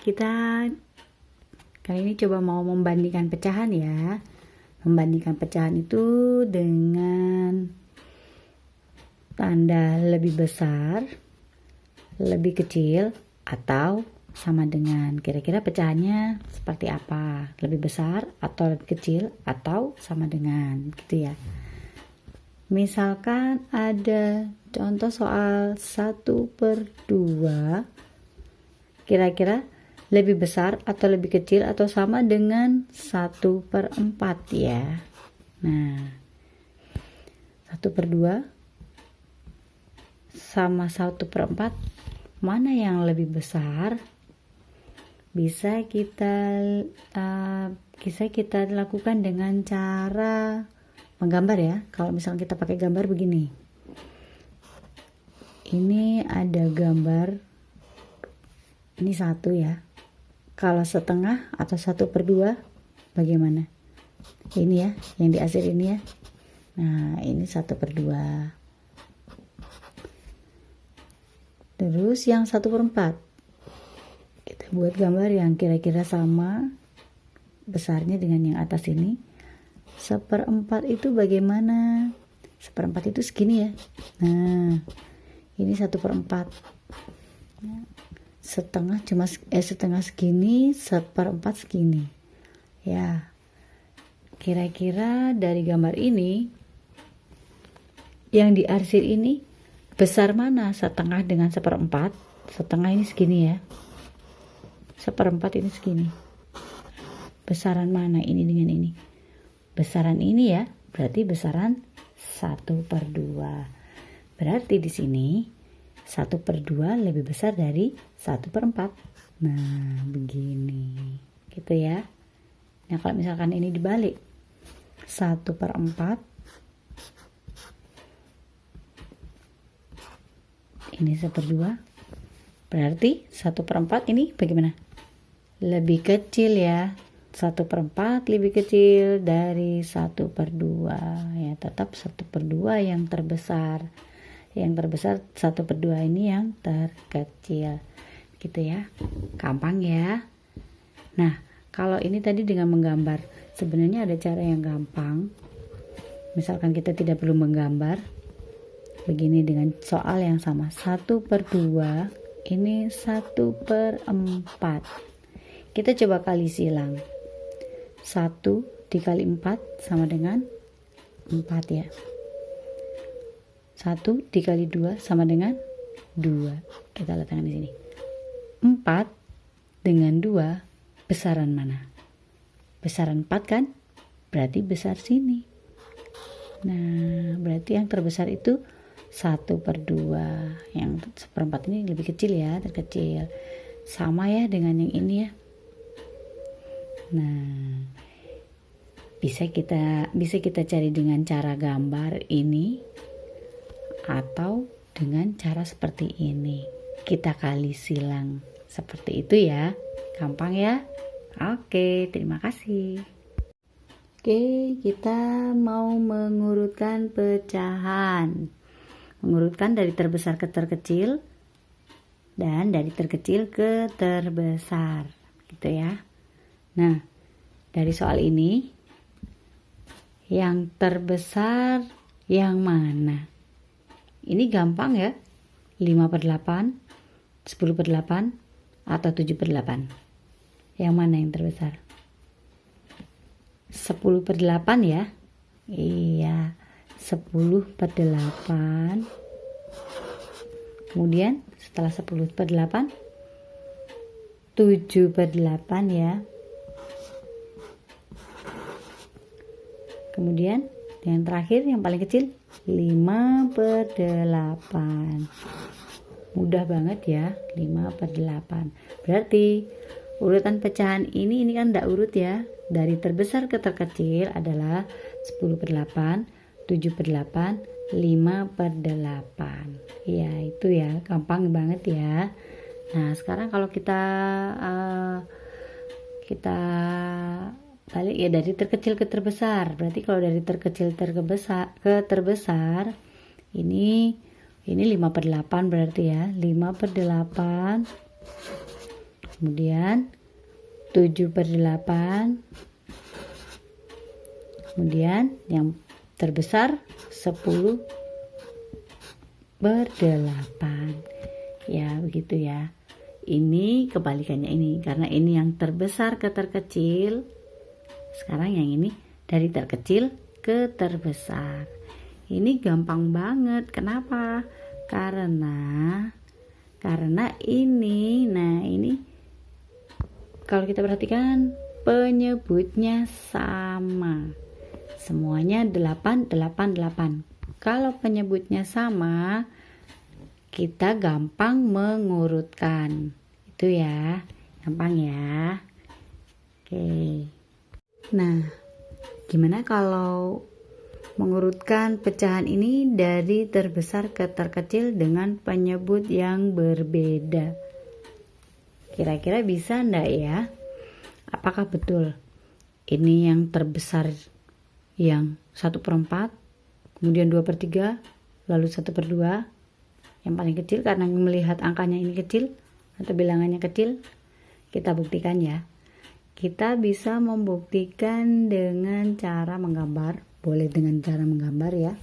kita kali ini coba mau membandingkan pecahan ya. Membandingkan pecahan itu dengan tanda lebih besar, lebih kecil, atau sama dengan. Kira-kira pecahannya seperti apa? Lebih besar atau lebih kecil atau sama dengan, gitu ya. Misalkan ada contoh soal 1/2, kira-kira lebih besar atau lebih kecil atau sama dengan 1/4 ya. Nah, 1/2 sama 1/4, mana yang lebih besar? Bisa kita lakukan dengan cara menggambar ya. Kalau misalnya kita pakai gambar begini, ini ada gambar, ini 1 ya. Kalau setengah atau 1/2 bagaimana? Ini ya, yang di akhir ini ya. Nah, ini 1/2. Terus yang 1/4, kita buat gambar yang kira-kira sama besarnya dengan yang atas ini. 1/4 itu bagaimana? 1/4 itu segini ya. Nah, ini 1/4. Setengah segini, 1/4 segini. Ya. Kira-kira dari gambar ini yang diarsir ini besar mana? Setengah dengan 1/4. Setengah ini segini ya. 1/4 ini segini. Besaran mana ini dengan ini? Besaran ini ya, berarti besaran 1/2. Berarti di sini 1/2 lebih besar dari 1/4. Nah, begini. Gitu ya. Nah, kalau misalkan ini dibalik, 1/4 ini 1/2, berarti 1/4 ini bagaimana? Lebih kecil ya. 1/4 lebih kecil dari 1/2 ya, tetap 1/2 yang terbesar. Yang terbesar 1/2 ini yang terkecil, gitu ya. Gampang ya. Nah, kalau ini tadi dengan menggambar, sebenarnya ada cara yang gampang. Misalkan kita tidak perlu menggambar, begini dengan soal yang sama, 1/2 ini 1/4. Kita coba kali silang. 1 dikali 4 sama dengan 4 ya. 1 dikali 2 sama dengan 2. Kita letakkan di sini. 4 dengan 2 besaran mana? Besaran 4 kan? Berarti besar sini. Nah, berarti yang terbesar itu 1/2. Yang 1/4 ini lebih kecil ya, terkecil. Sama ya dengan yang ini ya. Nah, bisa kita cari dengan cara gambar ini atau dengan cara seperti ini. Kita kali silang seperti itu ya. Gampang ya? Oke, terima kasih. Oke, kita mau mengurutkan pecahan. Mengurutkan dari terbesar ke terkecil dan dari terkecil ke terbesar. Gitu ya. Nah, dari soal ini, yang terbesar yang mana? Ini gampang ya, 5/8, 10/8, atau 7/8. Yang mana yang terbesar? 10/8 ya. Iya, 10/8. Kemudian setelah 10/8, 7/8 ya. Kemudian yang terakhir yang paling kecil 5/8. Mudah banget ya, 5/8. Berarti urutan pecahan ini kan enggak urut ya. Dari terbesar ke terkecil adalah 10/8, 7/8, 5/8. Ya, itu ya, gampang banget ya. Nah, sekarang kalau kita balik ya dari terkecil ke terbesar. Berarti kalau dari terkecil ke terbesar ini 5/8 berarti ya. 5/8 kemudian 7/8, kemudian yang terbesar 10/8. Ya, begitu ya. Ini kebalikannya ini, karena ini yang terbesar ke terkecil. Sekarang yang ini dari terkecil ke terbesar. Ini gampang banget. Kenapa? Karena ini, nah ini kalau kita perhatikan penyebutnya sama. Semuanya 8, 8, 8. Kalau penyebutnya sama, kita gampang mengurutkan. Itu ya, gampang ya. Oke. Nah, gimana kalau mengurutkan pecahan ini dari terbesar ke terkecil dengan penyebut yang berbeda? Kira-kira bisa enggak ya? Apakah betul ini yang terbesar yang 1/4, kemudian 2/3, lalu 1/2, yang paling kecil karena melihat angkanya ini kecil atau bilangannya kecil? Kita buktikan ya. Kita bisa membuktikan dengan cara menggambar. Boleh dengan cara menggambar ya.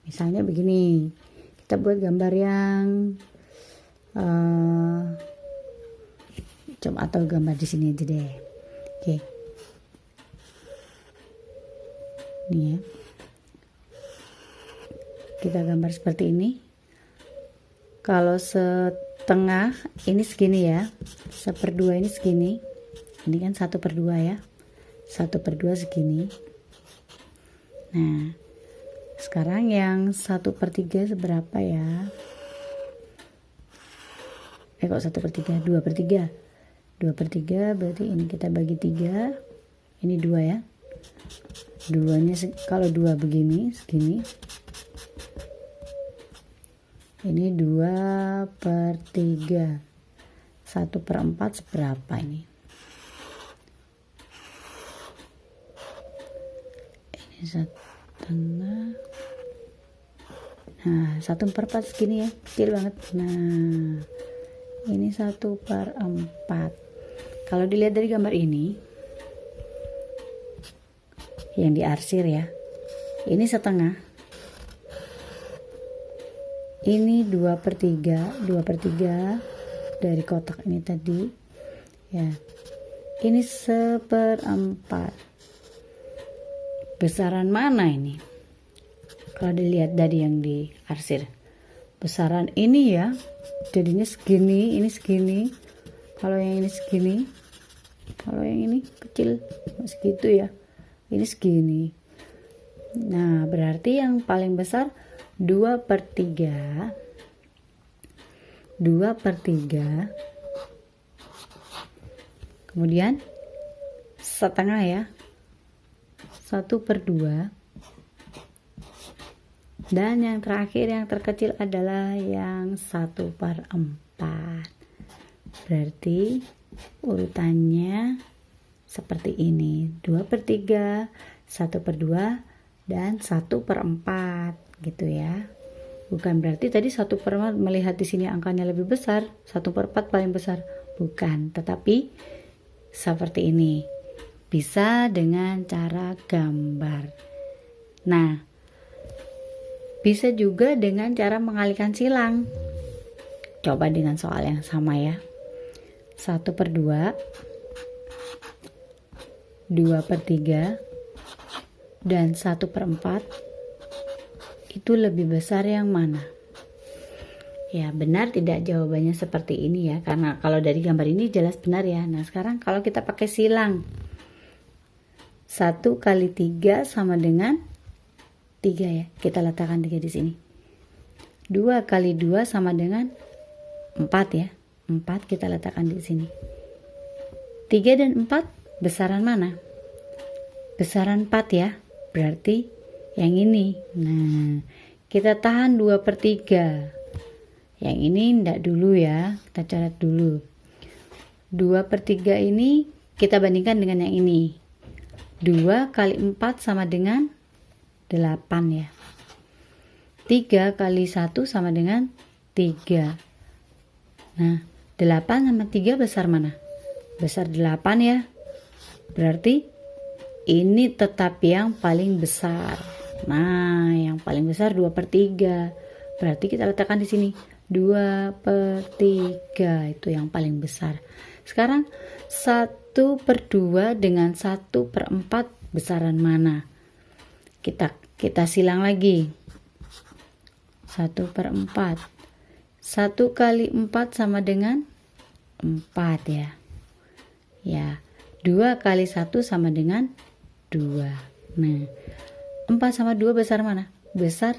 Misalnya begini, kita buat gambar yang coba, atau gambar di sini aja deh. Oke. Ini ya. Kita gambar seperti ini. Kalau setengah ini segini ya. 1/2 ini segini. Ini kan 1/2 ya. 1/2 segini. Nah, sekarang yang 1/3 seberapa ya? Kok 1/3? 2/3. 2/3 berarti ini kita bagi 3. Ini 2 ya. 2-nya kalau 2 begini, segini. Ini 2/3. 1/4 seberapa ini? Ini 1/2. Nah, 1/4 segini ya, kecil banget. Nah, ini 1/4. Kalau dilihat dari gambar ini, yang diarsir ya, ini setengah. Ini 2/3, 2/3 dari kotak ini tadi. Ya, ini 1/4. Besaran mana ini? Kalau dilihat dari yang diarsir, besaran ini ya, jadinya segini, ini segini. Kalau yang ini segini, kalau yang ini kecil, segitu ya. Ini segini. Nah, berarti yang paling besar 2/3. 2/3. Kemudian setengah ya. 1/2. Dan yang terakhir, yang terkecil adalah yang 1/4. Berarti urutannya seperti ini: 2/3, 1/2, dan 1/4 gitu ya. Bukan berarti tadi 1/4 melihat di sini angkanya lebih besar, 1/4 paling besar. Bukan, tetapi seperti ini. Bisa dengan cara gambar. Nah, bisa juga dengan cara mengalihkan silang. Coba dengan soal yang sama ya. 1/2, 2/3, dan 1/4 itu lebih besar yang mana? Ya, benar tidak jawabannya seperti ini ya, karena kalau dari gambar ini jelas benar ya. Nah, sekarang kalau kita pakai silang, 1 kali 3 sama dengan 3 ya. Kita letakkan 3 di sini. 2 kali 2 sama dengan 4 ya. 4 kita letakkan di sini. 3 dan 4 besaran mana? Besaran 4 ya. Berarti yang ini. Nah, kita tahan 2/3. Yang ini enggak dulu ya. Kita coret dulu. 2/3 ini kita bandingkan dengan yang ini. 2 kali 4 sama dengan 8 ya. 3 kali 1 sama dengan 3. Nah, 8 sama 3 besar mana? Besar 8 ya. Berarti ini tetap yang paling besar. Nah, yang paling besar 2/3. Berarti kita letakkan di sini 2/3, itu yang paling besar. Sekarang 1/2 dengan 1/4 besaran mana? Kita silang lagi. 1/4. 1 kali 4 sama dengan 4 ya. Ya, 2 kali 1 sama dengan 2. Nah, 4 sama 2 besar mana? Besar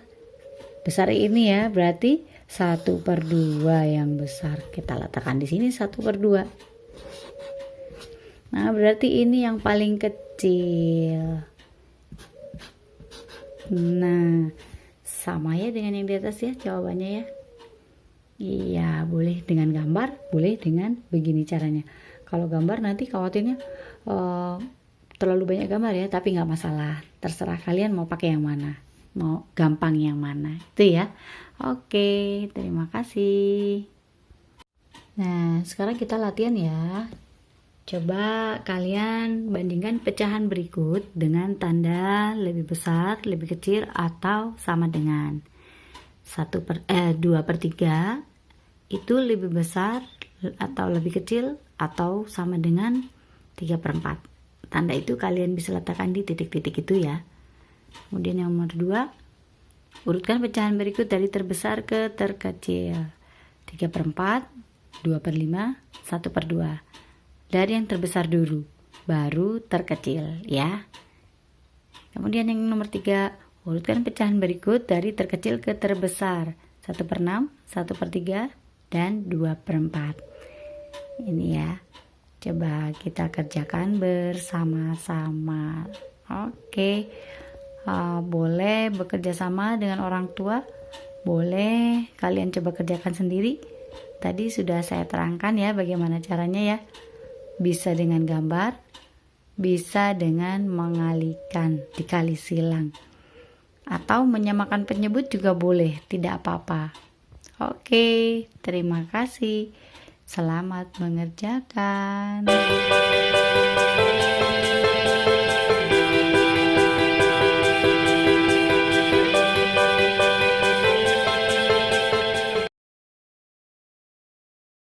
ini ya, berarti 1/2 yang besar. Kita letakkan di sini 1/2. Nah, berarti ini yang paling kecil. Nah, sama ya dengan yang di atas ya jawabannya ya. Iya, boleh dengan gambar, boleh dengan begini caranya. Kalau gambar nanti khawatirnya terlalu banyak gambar ya, tapi nggak masalah. Terserah kalian mau pakai yang mana, mau gampang yang mana, itu ya. Oke, terima kasih. Nah, sekarang kita latihan ya. Coba kalian bandingkan pecahan berikut dengan tanda lebih besar, lebih kecil, atau sama dengan 2/3 itu lebih besar atau lebih kecil atau sama dengan 3/4. Tanda itu kalian bisa letakkan di titik-titik itu ya. Kemudian yang nomor 2, urutkan pecahan berikut dari terbesar ke terkecil. 3/4, 2/5, 1/2. Dari yang terbesar dulu, baru terkecil ya. Kemudian yang nomor 3, urutkan pecahan berikut dari terkecil ke terbesar. 1/6, 1/3, dan 2/4. Ini ya. Coba kita kerjakan bersama-sama. Oke. Boleh bekerja sama dengan orang tua. Boleh kalian coba kerjakan sendiri. Tadi sudah saya terangkan ya bagaimana caranya ya. Bisa dengan gambar, bisa dengan mengalihkan, dikali silang. Atau menyamakan penyebut juga boleh, tidak apa-apa. Oke, terima kasih. Selamat mengerjakan.